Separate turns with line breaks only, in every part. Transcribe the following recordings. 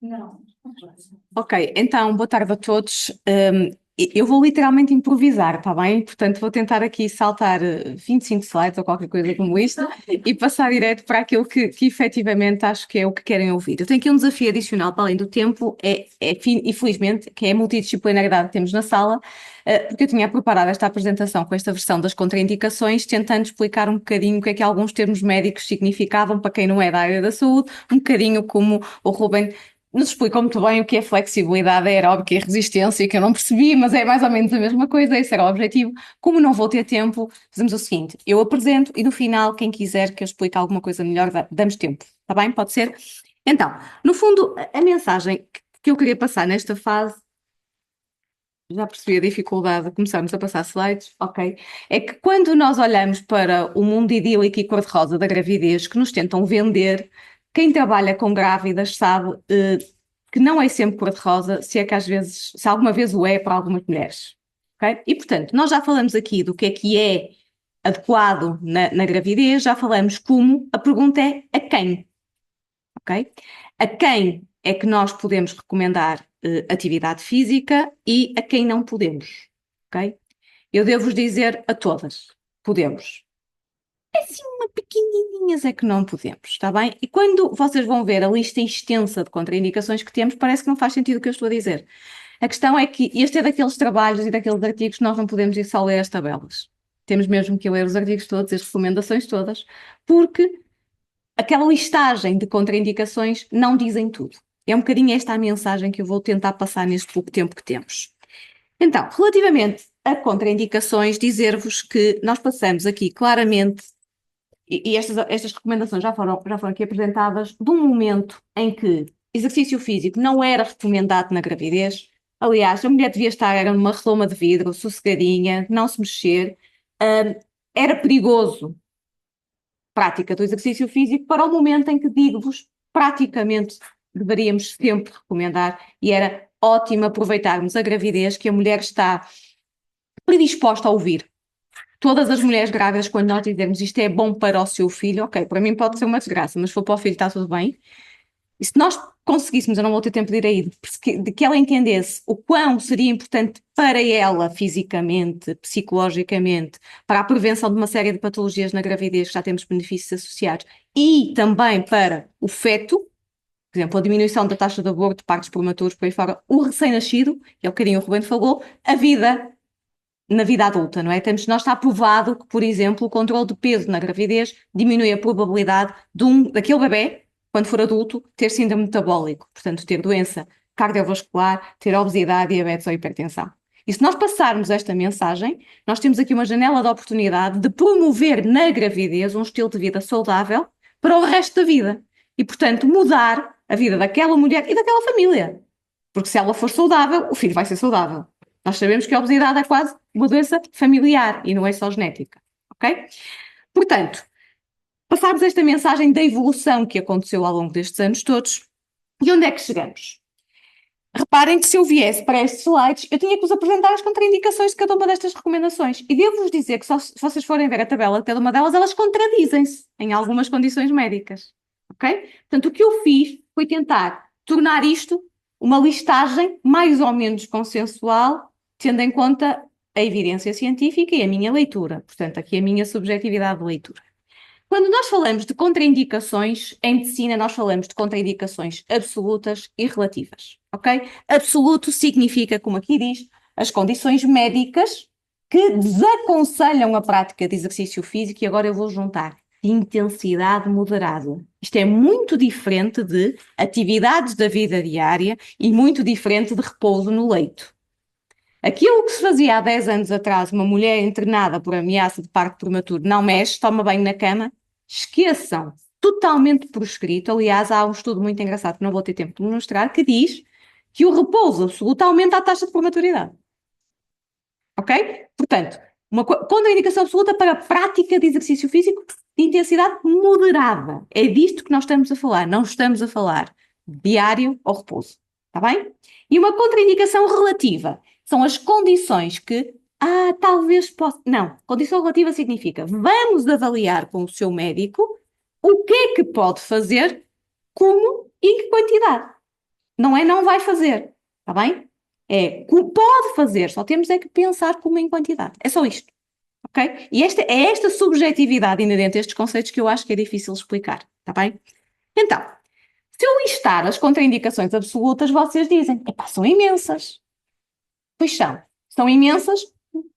Não.
Ok, então, boa tarde a todos. Eu vou literalmente improvisar, está bem? Portanto, vou tentar aqui saltar 25 slides ou qualquer coisa como isto e passar direto para aquilo que efetivamente acho que é o que querem ouvir. Eu tenho aqui um desafio adicional para além do tempo, e felizmente, que é a multidisciplinaridade que temos na sala, porque eu tinha preparado esta apresentação com esta versão das contraindicações, tentando explicar um bocadinho o que é que alguns termos médicos significavam para quem não é da área da saúde, um bocadinho como o Ruben nos explicou muito bem o que é flexibilidade aeróbica e resistência, que eu não percebi, mas é mais ou menos a mesma coisa, esse era o objetivo. Como não vou ter tempo, fazemos o seguinte: eu apresento e no final, quem quiser que eu explique alguma coisa melhor, damos tempo, está bem? Pode ser? Então, no fundo, a mensagem que eu queria passar nesta fase, já percebi a dificuldade de começarmos a passar slides, ok? É que quando nós olhamos para o mundo idílico e cor-de-rosa da gravidez que nos tentam vender, quem trabalha com grávidas sabe que não é sempre cor-de-rosa, se é que às vezes, se alguma vez o é para algumas mulheres, ok? E portanto, nós já falamos aqui do que é adequado na gravidez, já falamos como, a pergunta é a quem, ok? A quem é que nós podemos recomendar atividade física e a quem não podemos, ok? Eu devo-vos dizer a todas, podemos. É sim, uma pequenininhas é que não podemos, está bem? E quando vocês vão ver a lista extensa de contraindicações que temos, parece que não faz sentido o que eu estou a dizer. A questão é que este é daqueles trabalhos e daqueles artigos que nós não podemos ir só ler as tabelas. Temos mesmo que ler os artigos todos, as recomendações todas, porque aquela listagem de contraindicações não dizem tudo. É um bocadinho esta a mensagem que eu vou tentar passar neste pouco tempo que temos. Então, relativamente a contraindicações, dizer-vos que nós passamos aqui claramente, e estas recomendações já foram aqui apresentadas, de um momento em que exercício físico não era recomendado na gravidez. Aliás, a mulher devia estar era numa redoma de vidro, sossegadinha, não se mexer. Era perigoso prática do exercício físico para o momento em que, digo-vos, praticamente deveríamos sempre recomendar, e era ótimo aproveitarmos a gravidez que a mulher está predisposta a ouvir. Todas as mulheres grávidas, quando nós dizemos isto é bom para o seu filho, ok, para mim pode ser uma desgraça, mas se for para o filho está tudo bem. E se nós conseguíssemos, eu não vou ter tempo de ir aí, de que ela entendesse o quão seria importante para ela, fisicamente, psicologicamente, para a prevenção de uma série de patologias na gravidez, que já temos benefícios associados, e também para o feto, por exemplo, a diminuição da taxa de aborto, partos prematuros, por aí fora, o recém-nascido, que é o bocadinho o Ruben falou, a vida na vida adulta, não é? Nós está provado que, por exemplo, o controle de peso na gravidez diminui a probabilidade daquele bebé, quando for adulto, ter síndrome metabólico, portanto, ter doença cardiovascular, ter obesidade, diabetes ou hipertensão. E se nós passarmos esta mensagem, nós temos aqui uma janela de oportunidade de promover na gravidez um estilo de vida saudável para o resto da vida. E, portanto, mudar a vida daquela mulher e daquela família. Porque se ela for saudável, o filho vai ser saudável. Nós sabemos que a obesidade é quase uma doença familiar e não é só genética, ok? Portanto, passarmos esta mensagem da evolução que aconteceu ao longo destes anos todos, e onde é que chegamos? Reparem que se eu viesse para estes slides, eu tinha que vos apresentar as contraindicações de cada uma destas recomendações. E devo-vos dizer que se vocês forem ver a tabela de cada uma delas, elas contradizem-se em algumas condições médicas, ok? Portanto, o que eu fiz foi tentar tornar isto uma listagem mais ou menos consensual, tendo em conta a evidência científica e a minha leitura. Portanto, aqui a minha subjetividade de leitura. Quando nós falamos de contraindicações, em medicina nós falamos de contraindicações absolutas e relativas, ok? Absoluto significa, como aqui diz, as condições médicas que desaconselham a prática de exercício físico, e agora eu vou juntar de intensidade moderada. Isto é muito diferente de atividades da vida diária e muito diferente de repouso no leito. Aquilo que se fazia há 10 anos atrás, uma mulher internada por ameaça de parto prematuro não mexe, toma banho na cama, esqueçam, totalmente proscrito. Aliás, há um estudo muito engraçado que não vou ter tempo de mostrar, que diz que o repouso absoluto aumenta a taxa de prematuridade. Ok? Portanto, uma contraindicação absoluta para a prática de exercício físico de intensidade moderada. É disto que nós estamos a falar. Não estamos a falar diário ou repouso. Está bem? E uma contraindicação relativa são as condições que, talvez possa. Não, condição relativa significa vamos avaliar com o seu médico o que é que pode fazer, como em que quantidade. Não é não vai fazer, está bem? É pode fazer, só temos é que pensar como em quantidade. É só isto, ok? E é esta subjetividade inerente a estes conceitos que eu acho que é difícil explicar, está bem? Então, se eu listar as contraindicações absolutas, vocês dizem, epá, são imensas. Pois são imensas,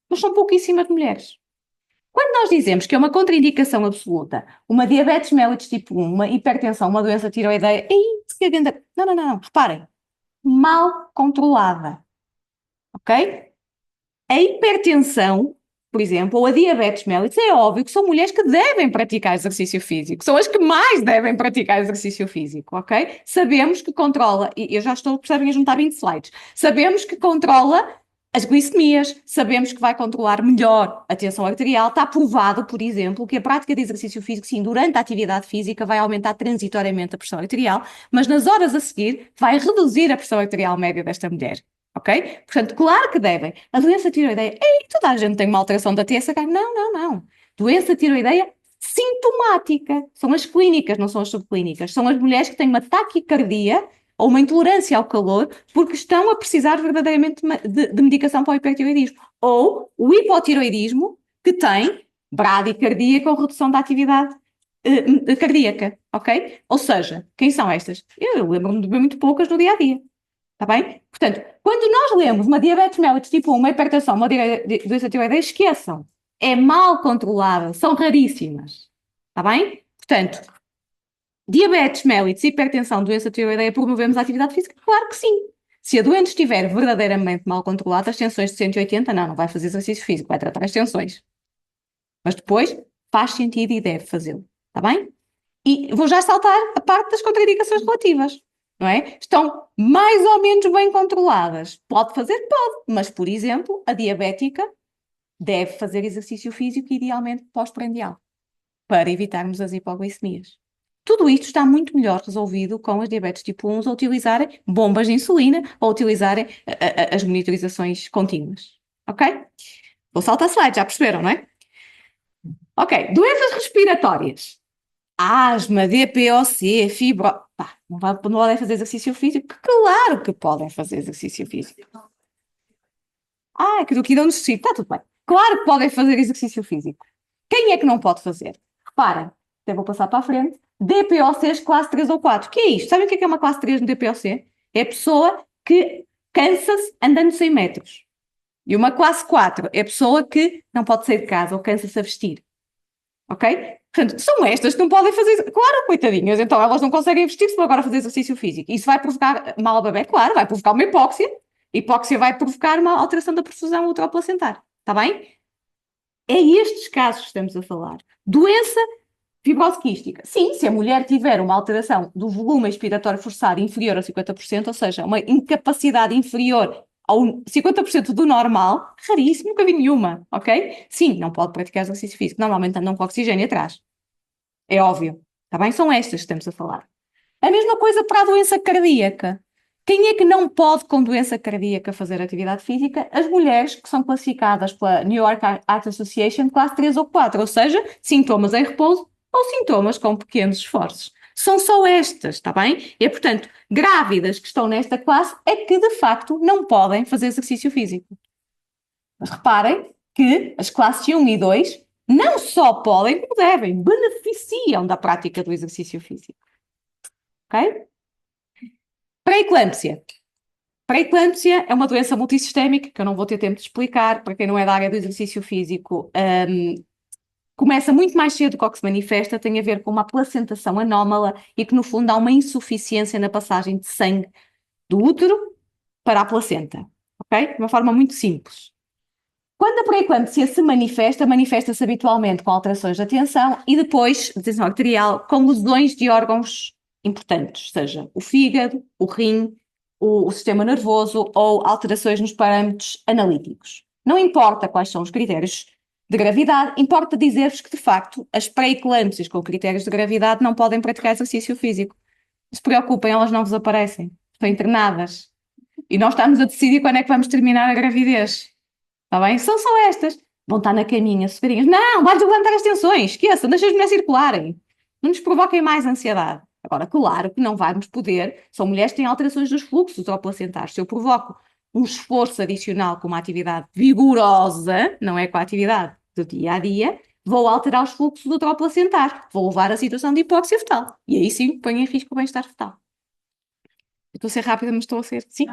mas são pouquíssimas mulheres. Quando nós dizemos que é uma contraindicação absoluta, uma diabetes mellitus tipo 1, uma hipertensão, uma doença tiroideia, não, reparem, mal controlada, ok? A hipertensão, por exemplo, ou a diabetes mellitus, é óbvio que são mulheres que devem praticar exercício físico, são as que mais devem praticar exercício físico, ok? Sabemos que controla, e eu já estou, percebem, a juntar 20 slides, sabemos que controla as glicemias, sabemos que vai controlar melhor a tensão arterial, está provado, por exemplo, que a prática de exercício físico, sim, durante a atividade física vai aumentar transitoriamente a pressão arterial, mas nas horas a seguir vai reduzir a pressão arterial média desta mulher. Ok? Portanto, claro que devem. A doença tiroideia, toda a gente tem uma alteração da TSH. Não. Doença tiroideia sintomática. São as clínicas, não são as subclínicas. São as mulheres que têm uma taquicardia ou uma intolerância ao calor porque estão a precisar verdadeiramente de medicação para o hipertiroidismo. Ou o hipotiroidismo, que tem bradicardia com redução da atividade cardíaca, ok? Ou seja, quem são estas? Eu lembro-me de ver muito poucas no dia-a-dia. Está bem? Portanto, quando nós lemos uma diabetes mellitus tipo 1, uma hipertensão, uma doença tiroideia, esqueçam. É mal controlada, são raríssimas. Está bem? Portanto, diabetes mellitus, hipertensão, doença tiroideia, promovemos a atividade física? Claro que sim. Se a doente estiver verdadeiramente mal controlada, as tensões de 180, não vai fazer exercício físico, vai tratar as tensões. Mas depois faz sentido e deve fazê-lo. Está bem? E vou já saltar a parte das contraindicações relativas. Não é? Estão mais ou menos bem controladas. Pode fazer? Pode. Mas, por exemplo, a diabética deve fazer exercício físico, idealmente pós-prandial, para evitarmos as hipoglicemias. Tudo isto está muito melhor resolvido com as diabetes tipo 1 a utilizarem bombas de insulina ou utilizarem as monitorizações contínuas. Ok? Vou saltar slides, já perceberam, não é? Ok, doenças respiratórias. Asma, DPOC, fibro... Pá, não podem fazer exercício físico? Claro que podem fazer exercício físico. Que do que não necessito. Está tudo bem. Claro que podem fazer exercício físico. Quem é que não pode fazer? Reparem, até vou passar para a frente. DPOCs classe 3 ou 4. O que é isto? Sabem o que é uma classe 3 no DPOC? É a pessoa que cansa-se andando 100 metros. E uma classe 4 é a pessoa que não pode sair de casa ou cansa-se a vestir. Ok? Portanto, são estas que não podem fazer. Claro, coitadinhas, então elas não conseguem vestir-se para agora fazer exercício físico. Isso vai provocar mal ao bebê? Claro, vai provocar uma hipóxia. Hipóxia vai provocar uma alteração da perfusão uteroplacentar. Está bem? É estes casos que estamos a falar. Doença fibrose quística. Sim, se a mulher tiver uma alteração do volume expiratório forçado inferior a 50%, ou seja, uma incapacidade inferior ao 50% do normal, raríssimo, nunca vi nenhuma, ok? Sim, não pode praticar exercício físico, normalmente andam com oxigênio atrás. É óbvio, está bem? São estas que estamos a falar. A mesma coisa para a doença cardíaca. Quem é que não pode, com doença cardíaca, fazer atividade física? As mulheres que são classificadas pela New York Heart Association, classe 3 ou 4, ou seja, sintomas em repouso ou sintomas com pequenos esforços. São só estas, está bem? E, portanto, grávidas que estão nesta classe é que, de facto, não podem fazer exercício físico. Mas reparem que as classes 1 e 2 não só podem, como devem, beneficiam da prática do exercício físico. Ok? Pré-eclâmpsia. Pré-eclâmpsia é uma doença multissistémica que eu não vou ter tempo de explicar, para quem não é da área do exercício físico. Começa muito mais cedo do que se manifesta, tem a ver com uma placentação anómala e que, no fundo, há uma insuficiência na passagem de sangue do útero para a placenta, ok? De uma forma muito simples. Quando a pré-eclâmpsia se manifesta, manifesta-se habitualmente com alterações da tensão e depois, de tensão arterial, com lesões de órgãos importantes, seja o fígado, o rim, o sistema nervoso ou alterações nos parâmetros analíticos. Não importa quais são os critérios de gravidade, importa dizer-vos que, de facto, as pré-eclâmpsias com critérios de gravidade não podem praticar exercício físico. Não se preocupem, elas não vos aparecem. Estão internadas. E nós estamos a decidir quando é que vamos terminar a gravidez. Está bem? São só estas. Vão estar na caminha, sofrinhas. Não, vais levantar as tensões. Esqueçam, deixa as mulheres circularem. Não nos provoquem mais ansiedade. Agora, claro que não vamos poder, são mulheres que têm alterações dos fluxos placentários. Se eu provoco um esforço adicional com uma atividade vigorosa, não é com a atividade do dia a dia, vou alterar os fluxos do placentar, vou levar a situação de hipóxia fetal. E aí sim põe em risco o bem-estar fetal. Estou a ser rápida, mas estou a ser. Sim?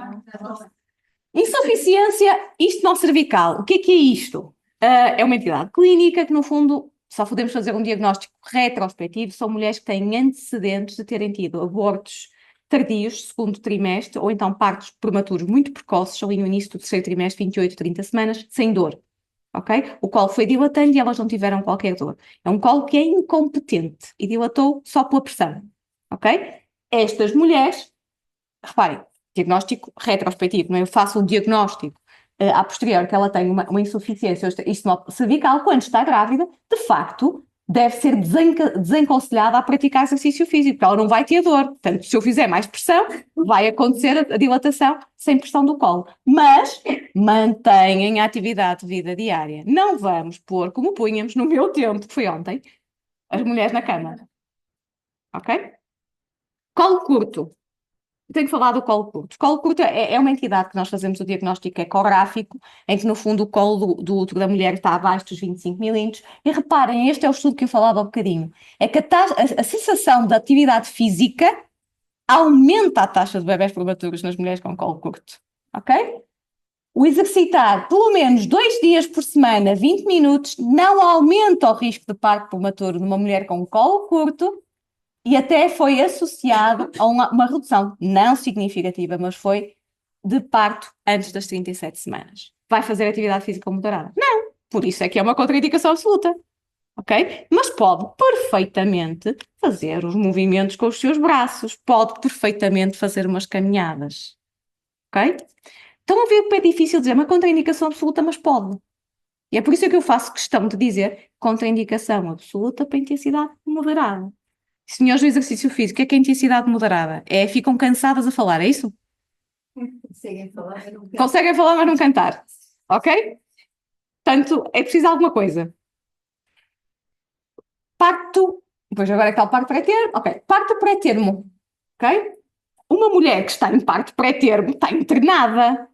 Insuficiência istmo cervical. O que é isto? É uma entidade clínica que, no fundo, só podemos fazer um diagnóstico retrospectivo. São mulheres que têm antecedentes de terem tido abortos tardios, segundo trimestre, ou então partos prematuros muito precoces, ali no início do terceiro trimestre, 28, 30 semanas, sem dor. Ok? O colo foi dilatando e elas não tiveram qualquer dor. É um colo que é incompetente e dilatou só pela pressão. Ok? Estas mulheres, reparem, diagnóstico retrospectivo, não é? Eu faço um diagnóstico a posterior que ela tem uma insuficiência cervical quando está grávida, de facto, deve ser desaconselhada a praticar exercício físico, porque ela não vai ter dor. Portanto, se eu fizer mais pressão, vai acontecer a dilatação sem pressão do colo. Mas mantenham a atividade de vida diária. Não vamos pôr, como punhamos no meu tempo, que foi ontem, as mulheres na cama. Ok? Colo curto. Tenho que falar do colo curto. O colo curto é uma entidade que nós fazemos o diagnóstico ecográfico, em que, no fundo, o colo do útero da mulher está abaixo dos 25 milímetros. E reparem, este é o estudo que eu falava há bocadinho. É que a sensação de atividade física aumenta a taxa de bebés prematuros nas mulheres com colo curto. Ok? O exercitar pelo menos 2 dias por semana, 20 minutos, não aumenta o risco de parto prematuro numa mulher com colo curto, e até foi associado a uma redução não significativa, mas foi de parto antes das 37 semanas. Vai fazer atividade física moderada? Não, por isso é que é uma contraindicação absoluta, ok? Mas pode perfeitamente fazer os movimentos com os seus braços, pode perfeitamente fazer umas caminhadas, ok? Estão a ver que é difícil dizer uma contraindicação absoluta, mas pode. E é por isso que eu faço questão de dizer contraindicação absoluta para intensidade moderada. Senhores do exercício físico, o que é intensidade moderada? É ficam cansadas a falar, é isso?
Conseguem falar, mas não cantam.
Conseguem falar, mas não cantar. Ok? Portanto, é preciso alguma coisa. Parto, depois agora é que está o parto pré-termo. Ok, parto pré-termo. Ok? Uma mulher que está em parto pré-termo está internada,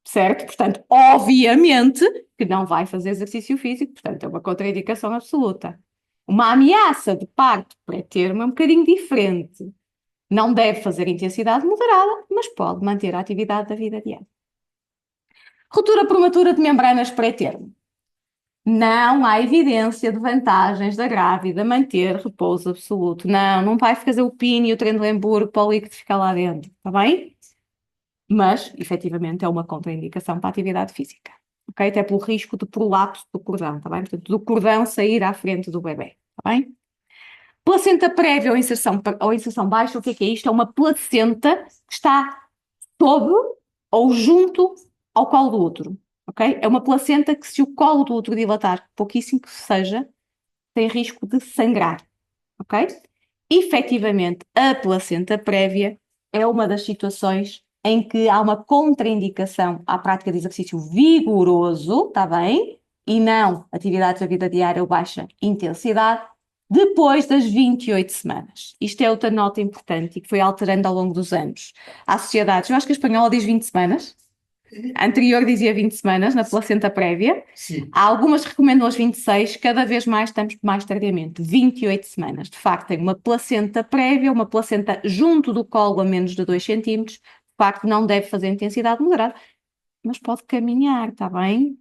certo? Portanto, obviamente que não vai fazer exercício físico, portanto, é uma contraindicação absoluta. Uma ameaça de parto pré-termo é um bocadinho diferente. Não deve fazer intensidade moderada, mas pode manter a atividade da vida diária. Ruptura prematura de membranas pré-termo. Não há evidência de vantagens da grávida manter repouso absoluto. Não vai fazer o PIN e o Trendelenburg para o líquido ficar lá dentro, está bem? Mas, efetivamente, é uma contraindicação para a atividade física. Ok? Até pelo risco de prolapso do cordão, está bem? Portanto, do cordão sair à frente do bebê, está bem? Placenta prévia ou inserção baixa, o que é isto? É uma placenta que está sob ou junto ao colo do útero, ok? É uma placenta que, se o colo do útero dilatar, pouquíssimo que seja, tem risco de sangrar, ok? Efetivamente, a placenta prévia é uma das situações em que há uma contraindicação à prática de exercício vigoroso, está bem? E não atividades da vida diária ou baixa intensidade, depois das 28 semanas. Isto é outra nota importante e que foi alterando ao longo dos anos. Há sociedades, eu acho que a espanhola diz 20 semanas, a anterior dizia 20 semanas, na placenta prévia.
Sim.
Há algumas que recomendam as 26, cada vez mais estamos mais tardiamente, 28 semanas. De facto, tem uma placenta prévia, uma placenta junto do colo a menos de 2 centímetros. De facto, não deve fazer intensidade moderada, mas pode caminhar, está bem?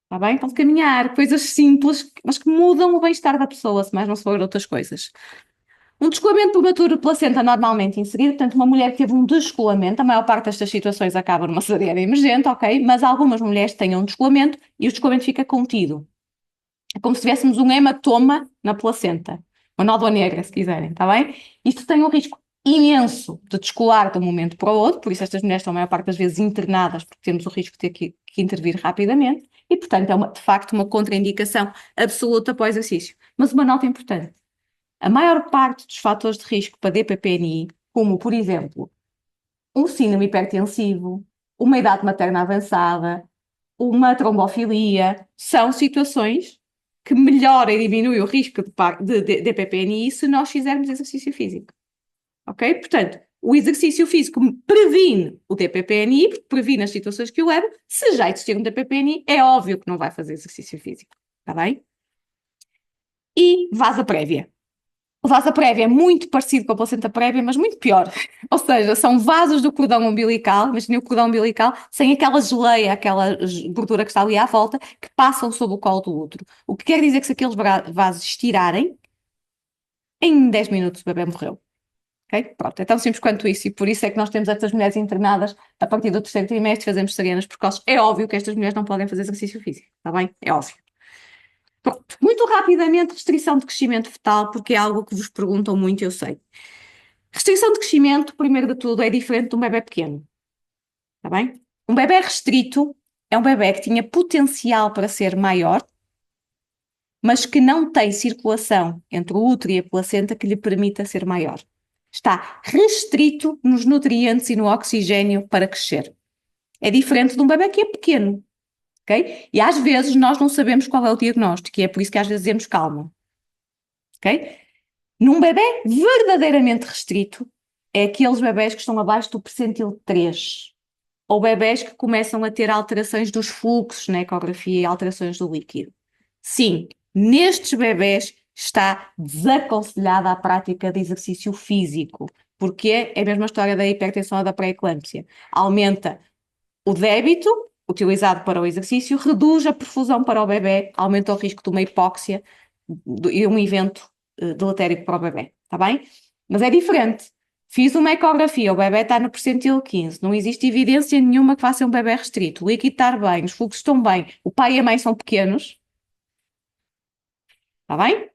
Está bem? Pode caminhar, coisas simples, mas que mudam o bem-estar da pessoa, se mais não se for outras coisas. Um descolamento prematuro de placenta normalmente inserido, portanto, uma mulher que teve um descolamento, a maior parte destas situações acaba numa cesariana emergente, ok? Mas algumas mulheres têm um descolamento e o descolamento fica contido. É como se tivéssemos um hematoma na placenta, uma nódoa negra, se quiserem, está bem? Isto tem um risco imenso de descolar de um momento para o outro, por isso estas mulheres estão a maior parte das vezes internadas, porque temos o risco de ter que intervir rapidamente, e portanto é de facto uma contraindicação absoluta para o exercício. Mas uma nota importante. A maior parte dos fatores de risco para DPPNI, como, por exemplo, um síndrome hipertensivo, uma idade materna avançada, uma trombofilia, são situações que melhora e diminui o risco de DPPNI se nós fizermos exercício físico. Ok? Portanto, o exercício físico previne o DPPNI, porque previne as situações que o levam. Se já existir um DPPNI, é óbvio que não vai fazer exercício físico. Está bem? E vasa prévia. O vasa prévia é muito parecido com a placenta prévia, mas muito pior. Ou seja, são vasos do cordão umbilical, imaginem o cordão umbilical, sem aquela geleia, aquela gordura que está ali à volta, que passam sobre o colo do útero. O que quer dizer que se aqueles vasos estirarem, em 10 minutos o bebê morreu. Okay? Pronto, é tão simples quanto isso, e por isso é que nós temos estas mulheres internadas a partir do terceiro trimestre, fazemos cesarianas precoces. É óbvio que estas mulheres não podem fazer exercício físico, está bem? É óbvio. Pronto, muito rapidamente, restrição de crescimento fetal, porque é algo que vos perguntam muito, eu sei. Restrição de crescimento, primeiro de tudo, é diferente de um bebê pequeno, está bem? Um bebê restrito é um bebê que tinha potencial para ser maior, mas que não tem circulação entre o útero e a placenta que lhe permita ser maior. Está restrito nos nutrientes e no oxigênio para crescer. É diferente de um bebê que é pequeno, ok? E às vezes nós não sabemos qual é o diagnóstico, e é por isso que às vezes dizemos calma, ok? Num bebê verdadeiramente restrito, é aqueles bebés que estão abaixo do percentil 3, ou bebés que começam a ter alterações dos fluxos na ecografia e alterações do líquido. Sim, nestes bebés está desaconselhada a prática de exercício físico, porque é a mesma história da hipertensão ou da pré-eclâmpsia. Aumenta o débito utilizado para o exercício, reduz a perfusão para o bebê, aumenta o risco de uma hipóxia e um evento deletério para o bebê, está bem? Mas é diferente. Fiz uma ecografia, o bebê está no percentil 15, não existe evidência nenhuma que faça um bebê restrito, o líquido está bem, os fluxos estão bem, o pai e a mãe são pequenos, está bem?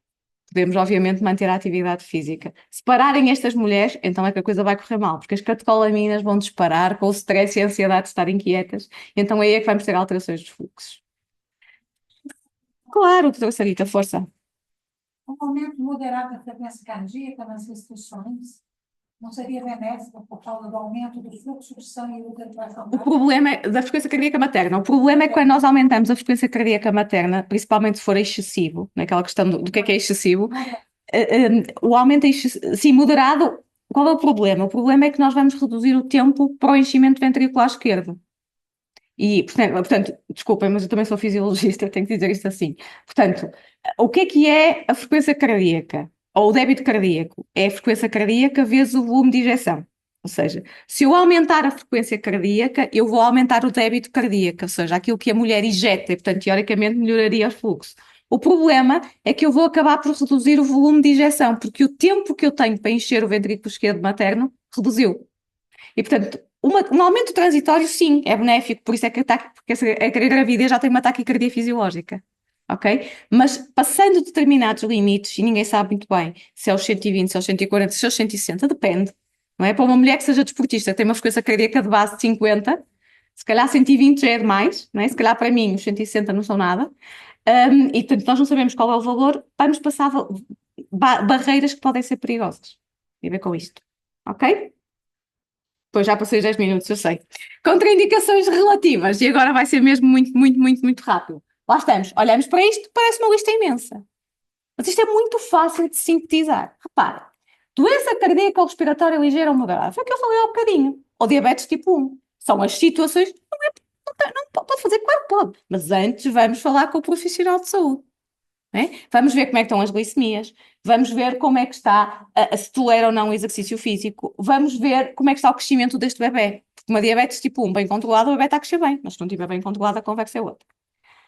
Podemos, obviamente, manter a atividade física. Se pararem estas mulheres, então é que a coisa vai correr mal, porque as catecolaminas vão disparar com o stress e a ansiedade de estarem quietas, então aí é que vamos ter alterações dos fluxos. Claro, doutora Sarita, força.
Um aumento moderado da frequência cardíaca nas restrições não seria benéfico por causa do aumento do fluxo de sangue e útero
O problema é da frequência cardíaca materna. O problema é que quando nós aumentamos a frequência cardíaca materna, principalmente se for excessivo, naquela questão do que é excessivo, o aumento é sim, moderado. Qual é o problema? O problema é que nós vamos reduzir o tempo para o enchimento ventricular esquerdo. E, portanto, desculpem, mas eu também sou fisiologista, eu tenho que dizer isto assim. Portanto, o que é a frequência cardíaca? Ou o débito cardíaco? É a frequência cardíaca vezes o volume de injeção. Ou seja, se eu aumentar a frequência cardíaca, eu vou aumentar o débito cardíaco, ou seja, aquilo que a mulher injeta, e, portanto, teoricamente melhoraria o fluxo. O problema é que eu vou acabar por reduzir o volume de injeção, porque o tempo que eu tenho para encher o ventrículo esquerdo materno reduziu. E, portanto, um aumento transitório, sim, é benéfico, por isso é que a gravidez já tem uma taquicardia fisiológica, ok? Mas passando determinados limites, e ninguém sabe muito bem se é os 120, se é os 140, se é os 160, depende, não é? Para uma mulher que seja desportista, que tem uma frequência cardíaca de base de 50, se calhar 120 já é demais, não é? Se calhar para mim os 160 não são nada, e portanto nós não sabemos qual é o valor, vamos passar barreiras que podem ser perigosas. Tem a ver com isto, ok? Pois já passei os 10 minutos, eu sei. Contraindicações relativas, e agora vai ser mesmo muito rápido. Lá estamos, olhamos para isto, parece uma lista imensa. Mas isto é muito fácil de sintetizar. Repara, doença cardíaca ou respiratória ligeira ou moderada, foi o que eu falei há um bocadinho. Ou diabetes tipo 1. São as situações, não pode fazer, claro que pode. Mas antes vamos falar com o profissional de saúde. É? Vamos ver como é que estão as glicemias, vamos ver como é que está, se tolera ou não o exercício físico, vamos ver como é que está o crescimento deste bebê. Porque uma diabetes tipo 1 bem controlada, o bebê está a crescer bem, mas se não estiver bem controlada, a conversa é outra.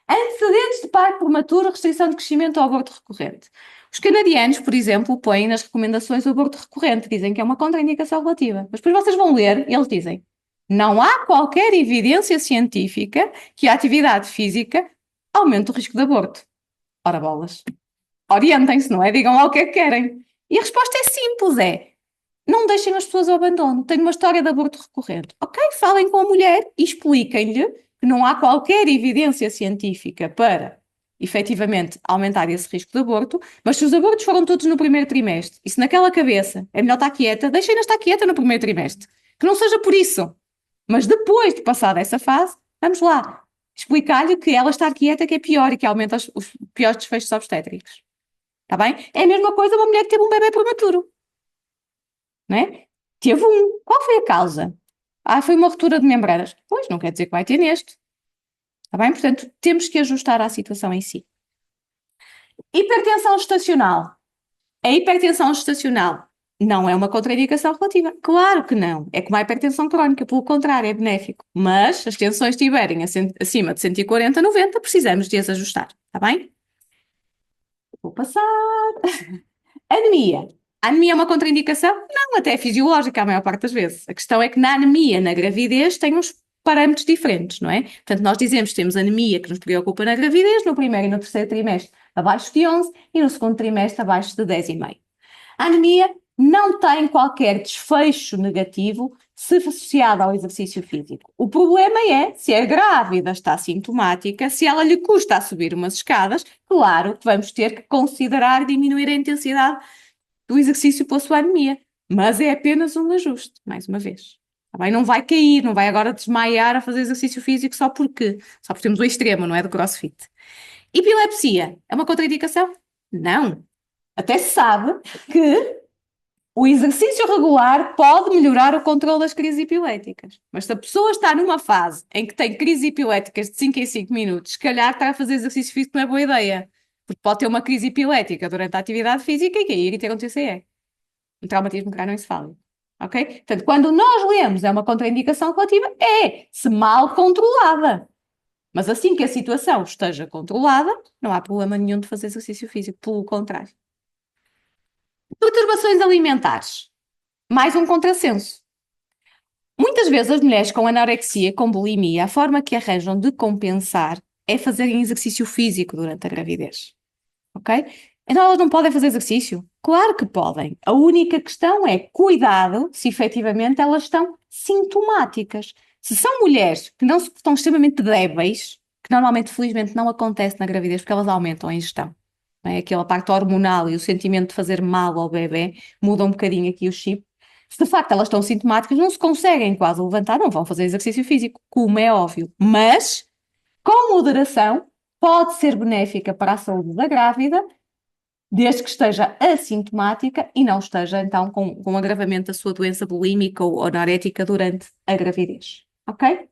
Antecedentes de parto prematuro, restrição de crescimento ou aborto recorrente. Os canadianos, por exemplo, põem nas recomendações o aborto recorrente, dizem que é uma contraindicação relativa. Mas depois vocês vão ler e eles dizem: não há qualquer evidência científica que a atividade física aumente o risco de aborto. Ora bolas. Orientem-se, não é? Digam lá o que é que querem. E a resposta é simples, não deixem as pessoas ao abandono. Tenho uma história de aborto recorrente. Ok, falem com a mulher e expliquem-lhe que não há qualquer evidência científica para, efetivamente, aumentar esse risco de aborto, mas se os abortos foram todos no primeiro trimestre, e se naquela cabeça é melhor estar quieta, deixem-na estar quieta no primeiro trimestre. Que não seja por isso. Mas depois de passar essa fase, vamos lá. explicar-lhe que ela estar quieta que é pior e que aumenta os piores desfechos obstétricos. Está bem? É a mesma coisa uma mulher que teve um bebê prematuro. Não é? Teve um. Qual foi a causa? Foi uma ruptura de membranas. Pois, não quer dizer que vai ter neste. Está bem? Portanto, temos que ajustar à situação em si. Hipertensão gestacional. A hipertensão gestacional não é uma contraindicação relativa. Claro que não. É como a hipertensão crónica, pelo contrário, é benéfico. Mas, se as tensões estiverem acima de 140, 90, precisamos de as ajustar. Está bem? Vou passar. Anemia. A anemia é uma contraindicação? Não, até é fisiológica a maior parte das vezes. A questão é que na anemia, na gravidez, tem uns parâmetros diferentes, não é? Portanto, nós dizemos que temos anemia que nos preocupa na gravidez, no primeiro e no terceiro trimestre abaixo de 11 e no segundo trimestre abaixo de 10,5. A anemia não tem qualquer desfecho negativo se associada ao exercício físico. O problema é se a grávida está sintomática, se ela lhe custa a subir umas escadas, claro que vamos ter que considerar diminuir a intensidade do exercício pela sua anemia, mas é apenas um ajuste, mais uma vez. Tá bem? Não vai cair, não vai agora desmaiar a fazer exercício físico só porque temos o extremo, não é, do CrossFit. Epilepsia é uma contraindicação? Não. Até se sabe que o exercício regular pode melhorar o controle das crises epiléticas. Mas se a pessoa está numa fase em que tem crises epiléticas de 5 em 5 minutos, se calhar estar a fazer exercício físico não é boa ideia. Porque pode ter uma crise epilética durante a atividade física e cair e ter um TCE. Um traumatismo crânioencefálico. Ok? Portanto, quando nós lemos é uma contraindicação relativa, se mal controlada. Mas assim que a situação esteja controlada, não há problema nenhum de fazer exercício físico, pelo contrário. Perturbações alimentares. Mais um contrassenso. Muitas vezes as mulheres com anorexia, com bulimia, a forma que arranjam de compensar é fazerem exercício físico durante a gravidez. Ok? Então elas não podem fazer exercício? Claro que podem. A única questão é cuidado se efetivamente elas estão sintomáticas. Se são mulheres que não estão extremamente débeis, que normalmente, felizmente, não acontece na gravidez porque elas aumentam a ingestão. Não é? Aquela parte hormonal e o sentimento de fazer mal ao bebê muda um bocadinho aqui o chip. Se de facto elas estão sintomáticas, não se conseguem quase levantar, não vão fazer exercício físico, como é óbvio. Mas, com moderação, pode ser benéfica para a saúde da grávida, desde que esteja assintomática e não esteja, então, com agravamento da sua doença bulímica ou anorética durante a gravidez. Ok?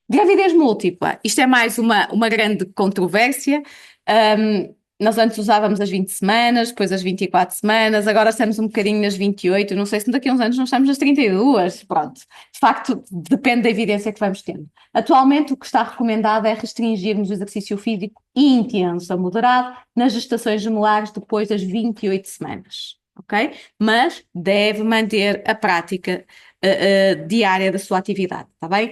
Gravidez múltipla. Isto é mais uma grande controvérsia. Nós antes usávamos as 20 semanas, depois as 24 semanas, agora estamos um bocadinho nas 28, não sei se daqui a uns anos não estamos nas 32, pronto. De facto, depende da evidência que vamos tendo. Atualmente o que está recomendado é restringirmos o exercício físico intenso a moderado nas gestações gemelares depois das 28 semanas, ok? Mas deve manter a prática diária da sua atividade, está bem?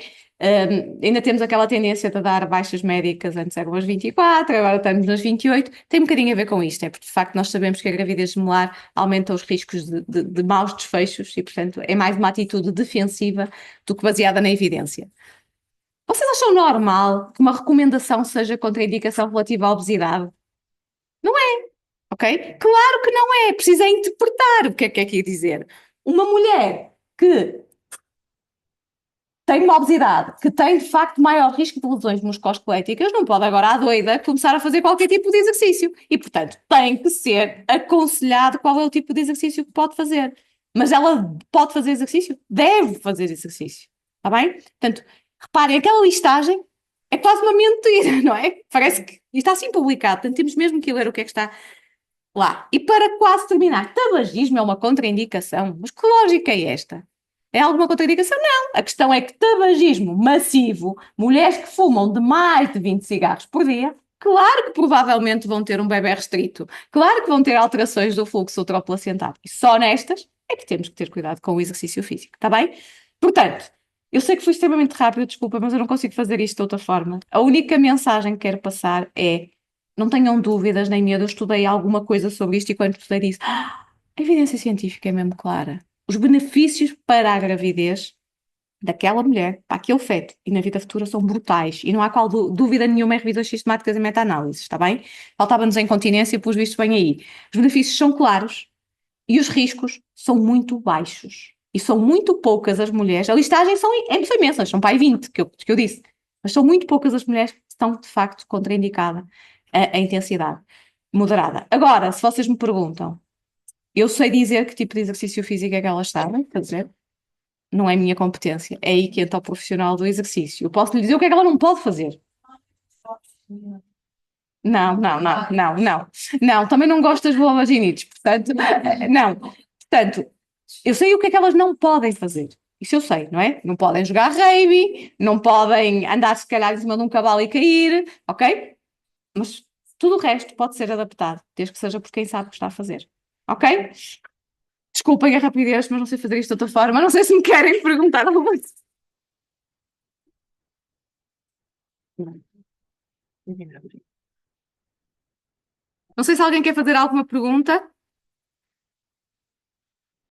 Ainda temos aquela tendência de dar baixas médicas, antes eram as 24, agora estamos nas 28, tem um bocadinho a ver com isto, porque de facto nós sabemos que a gravidez gemelar aumenta os riscos de maus desfechos e, portanto, é mais uma atitude defensiva do que baseada na evidência. Vocês acham normal que uma recomendação seja contraindicação relativa à obesidade? Não é, ok? Claro que não é, precisa interpretar o que é que quer dizer. Uma mulher que tem uma obesidade, que tem de facto maior risco de lesões musculoesqueléticas, não pode agora à doida começar a fazer qualquer tipo de exercício. E, portanto, tem que ser aconselhado qual é o tipo de exercício que pode fazer. Mas ela pode fazer exercício? Deve fazer exercício. Está bem? Portanto, reparem, aquela listagem é quase uma mentira, não é? Parece que está assim publicado, portanto temos mesmo que ler o que é que está lá. E para quase terminar, tabagismo é uma contraindicação? Mas que lógica é esta? É alguma contraindicação? Não. A questão é que tabagismo massivo, mulheres que fumam de mais de 20 cigarros por dia, claro que provavelmente vão ter um bebé restrito, claro que vão ter alterações do fluxo uteroplacentado. E só nestas é que temos que ter cuidado com o exercício físico, está bem? Portanto, eu sei que fui extremamente rápido, desculpa, mas eu não consigo fazer isto de outra forma. A única mensagem que quero passar é: não tenham dúvidas nem medo, eu estudei alguma coisa sobre isto e quando estudei disse, a evidência científica é mesmo clara. Os benefícios para a gravidez daquela mulher, para aquele feto e na vida futura são brutais e não há qual dúvida nenhuma em revisões sistemáticas e meta-análises, está bem? Faltava-nos a incontinência e pelos vistos bem aí. Os benefícios são claros e os riscos são muito baixos. E são muito poucas as mulheres, a listagem são imensas, são para aí 20 que eu disse. Mas são muito poucas as mulheres que estão, de facto, contraindicada a intensidade moderada. Agora, se vocês me perguntam, eu sei dizer que tipo de exercício físico é que elas sabem fazer, não é minha competência, é aí que entra o profissional do exercício. Eu posso lhe dizer o que é que ela não pode fazer. Não, não, não, não, não. Não, também não gosto das vulvaginites, portanto, não. Portanto, eu sei o que é que elas não podem fazer. Isso eu sei, não é? Não podem jogar rugby, não podem andar se calhar em cima de um cavalo e cair, ok? Mas tudo o resto pode ser adaptado, desde que seja por quem sabe o que está a fazer. Ok? Desculpem a rapidez, mas não sei fazer isto de outra forma. Não sei se me querem perguntar alguma coisa. Não sei se alguém quer fazer alguma pergunta.